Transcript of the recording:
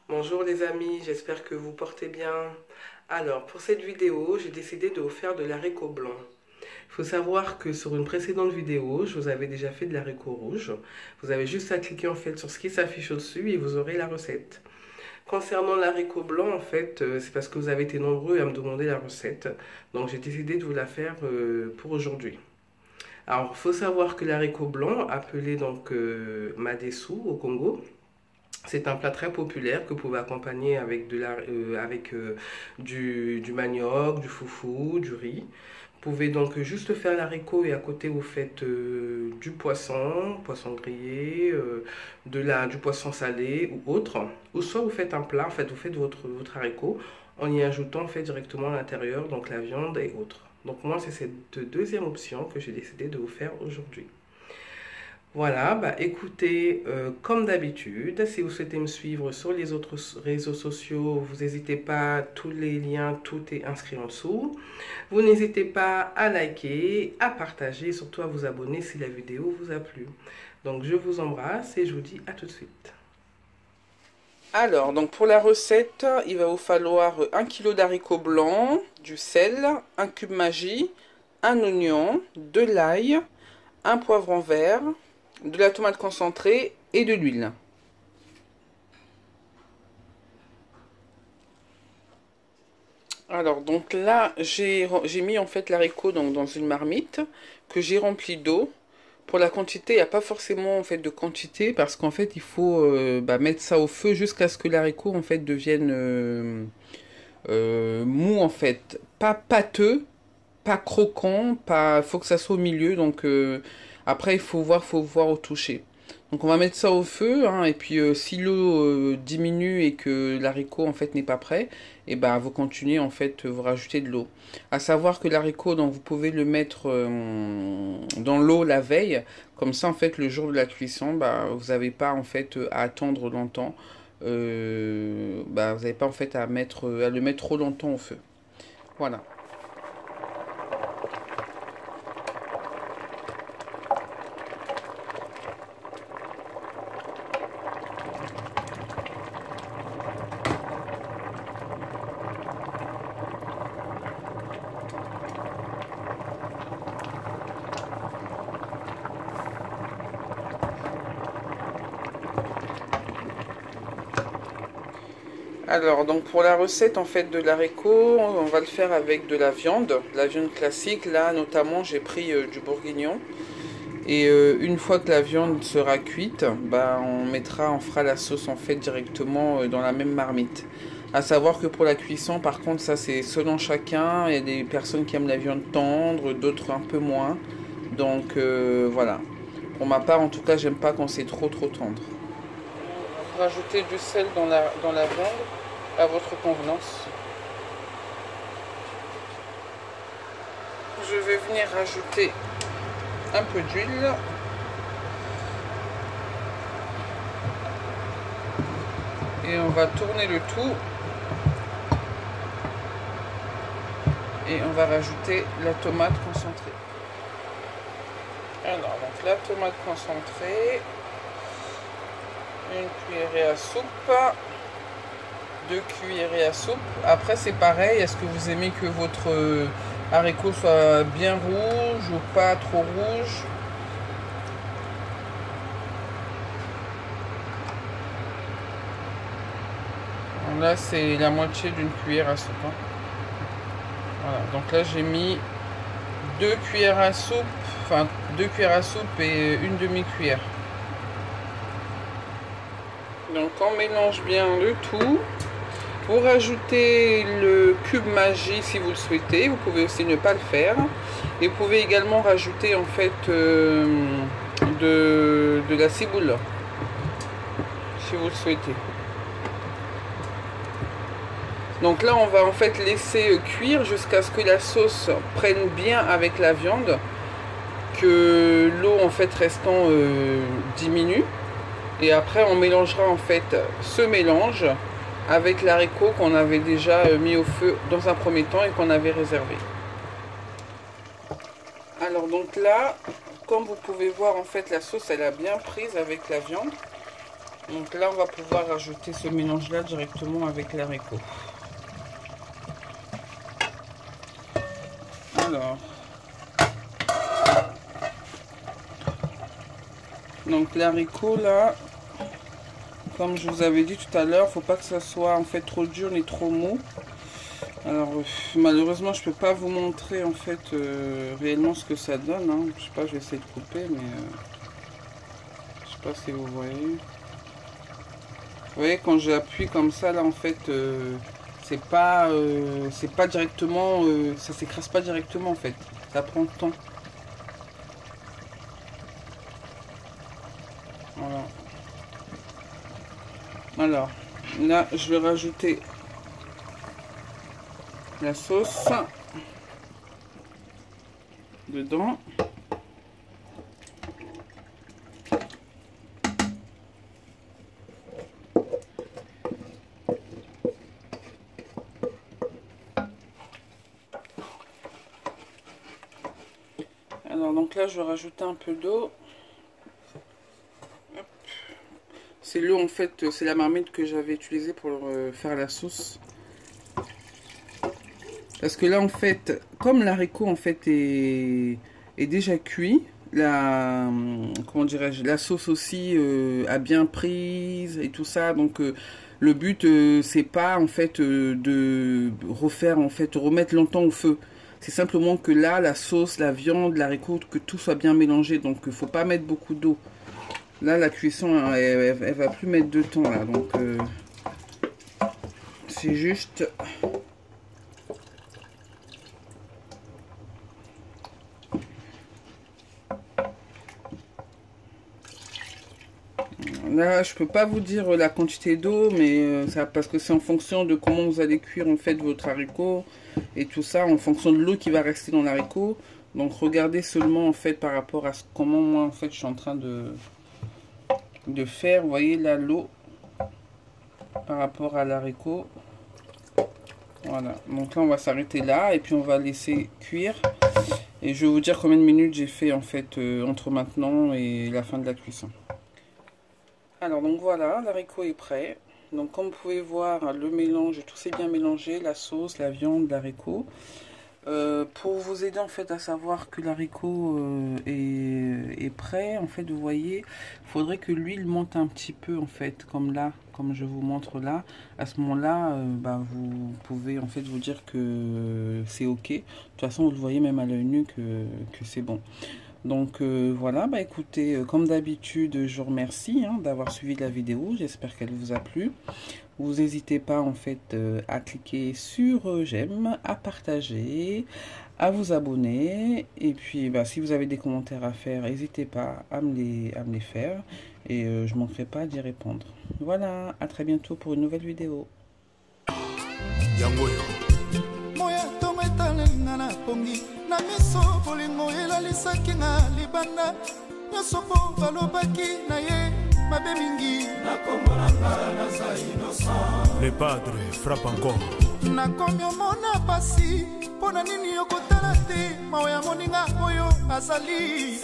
Bonjour les amis, j'espère que vous portez bien. Alors, pour cette vidéo, j'ai décidé de vous faire de l'haricot blanc. Il faut savoir que sur une précédente vidéo, je vous avais déjà fait de l'haricot rouge. Vous avez juste à cliquer en fait sur ce qui s'affiche au-dessus et vous aurez la recette. Concernant l'haricot blanc, en fait, c'est parce que vous avez été nombreux à me demander la recette. Donc, j'ai décidé de vous la faire pour aujourd'hui. Alors, il faut savoir que l'haricot blanc, appelé donc madessou au Congo, c'est un plat très populaire que vous pouvez accompagner avec, du manioc, du foufou, du riz. Vous pouvez donc juste faire l'haricot et à côté vous faites du poisson, poisson grillé, du poisson salé ou autre. Ou soit vous faites un plat, en fait vous faites votre haricot en y ajoutant en fait directement à l'intérieur donc la viande et autres. Donc moi c'est cette deuxième option que j'ai décidé de vous faire aujourd'hui. Voilà, bah écoutez, comme d'habitude, si vous souhaitez me suivre sur les autres réseaux sociaux, vous n'hésitez pas, tous les liens, tout est inscrit en dessous. Vous n'hésitez pas à liker, à partager et surtout à vous abonner si la vidéo vous a plu. Donc je vous embrasse et je vous dis à tout de suite. Alors, donc pour la recette, il va vous falloir 1 kg d'haricots blancs, du sel, un cube Maggi, un oignon, de l'ail, un poivron vert, de la tomate concentrée et de l'huile. Alors donc là j'ai mis en fait l'haricot dans une marmite que j'ai remplie d'eau. Pour la quantité, il n'y a pas forcément en fait de quantité parce qu'en fait il faut mettre ça au feu jusqu'à ce que l'haricot en fait devienne mou en fait, pas pâteux, pas croquant, pas, faut que ça soit au milieu. Donc après il faut voir au toucher. Donc on va mettre ça au feu, hein, et puis si l'eau diminue et que l'haricot en fait n'est pas prêt, et ben vous continuez en fait, vous rajoutez de l'eau. À savoir que l'haricot, donc vous pouvez le mettre dans l'eau la veille, comme ça en fait le jour de la cuisson, bah, vous n'avez pas en fait à attendre longtemps, vous n'avez pas en fait à le mettre trop longtemps au feu. Voilà. Alors, donc pour la recette en fait de l'haricot, on va le faire avec de la viande classique. Là, notamment, j'ai pris du bourguignon. Et une fois que la viande sera cuite, bah, on fera la sauce en fait directement dans la même marmite. À savoir que pour la cuisson, par contre, ça c'est selon chacun. Il y a des personnes qui aiment la viande tendre, d'autres un peu moins. Donc voilà. Pour ma part, en tout cas, j'aime pas quand c'est trop tendre. Rajouter du sel dans la viande à votre convenance. Je vais venir rajouter un peu d'huile. Et on va tourner le tout. Et on va rajouter la tomate concentrée. Alors, donc la tomate concentrée. Une cuillerée à soupe. 2 cuillerées à soupe. Après, c'est pareil. Est-ce que vous aimez que votre haricot soit bien rouge ou pas trop rouge? Là, c'est la moitié d'une cuillère à soupe. Hein. Voilà. Donc là, j'ai mis 2 cuillères à soupe. Enfin, 2 cuillères à soupe et une demi-cuillère. Donc, on mélange bien le tout. Vous rajoutez le cube Maggi si vous le souhaitez. Vous pouvez aussi ne pas le faire. Et vous pouvez également rajouter en fait de la ciboule si vous le souhaitez. Donc là on va en fait laisser cuire jusqu'à ce que la sauce prenne bien avec la viande, que l'eau en fait restant diminue. Et après on mélangera en fait ce mélange avec l'haricot qu'on avait déjà mis au feu dans un premier temps et qu'on avait réservé. Alors donc là, comme vous pouvez voir en fait la sauce elle a bien prise avec la viande. Donc là, on va pouvoir rajouter ce mélange-là directement avec l'haricot. Alors, donc l'haricot là, comme je vous avais dit tout à l'heure, faut pas que ça soit en fait trop dur ni trop mou. Alors malheureusement je peux pas vous montrer en fait réellement ce que ça donne, hein. Je sais pas, je vais essayer de couper, mais je sais pas si vous voyez. Vous voyez, quand j'appuie comme ça là en fait c'est pas directement, ça s'écrase pas directement en fait, ça prend le temps. Voilà. Alors là je vais rajouter la sauce dedans. Alors donc là je vais rajouter un peu d'eau. C'est l'eau en fait, c'est la marmite que j'avais utilisée pour faire la sauce. Parce que là en fait, comme l'haricot en fait est déjà cuit, comment dirais-je, la sauce aussi a bien prise et tout ça. Donc le but c'est pas en fait de refaire en fait, remettre longtemps au feu. C'est simplement que là la sauce, la viande, l'haricot, que tout soit bien mélangé. Donc il faut pas mettre beaucoup d'eau. Là, la cuisson, elle va plus mettre de temps, là. Donc, c'est juste... Là, je peux pas vous dire la quantité d'eau, mais ça, parce que c'est en fonction de comment vous allez cuire, en fait, votre haricot et tout ça, en fonction de l'eau qui va rester dans l'haricot. Donc, regardez seulement, en fait, par rapport à comment moi, en fait, je suis en train de faire. Vous voyez là l'eau par rapport à l'haricot. Voilà, donc là on va s'arrêter là et puis on va laisser cuire et je vais vous dire combien de minutes j'ai fait en fait entre maintenant et la fin de la cuisson. Alors donc voilà, l'haricot est prêt. Donc comme vous pouvez voir, le mélange, tout s'est bien mélangé, la sauce, la viande, l'haricot. Pour vous aider en fait à savoir que l'haricot est prêt, en fait vous voyez, il faudrait que l'huile monte un petit peu en fait, comme là, comme je vous montre là. À ce moment là vous pouvez en fait vous dire que c'est ok. De toute façon vous le voyez même à l'œil nu que c'est bon. Donc voilà, écoutez, comme d'habitude je vous remercie d'avoir suivi la vidéo, j'espère qu'elle vous a plu. Vous n'hésitez pas en fait à cliquer sur j'aime, à partager, à vous abonner. Et puis si vous avez des commentaires à faire, n'hésitez pas à me les faire. Et je ne manquerai pas d'y répondre. Voilà, à très bientôt pour une nouvelle vidéo. Le padre frappe encore. Nakomi omona pasi, pona nini yokotala te, mawa ya moninga oyo azali.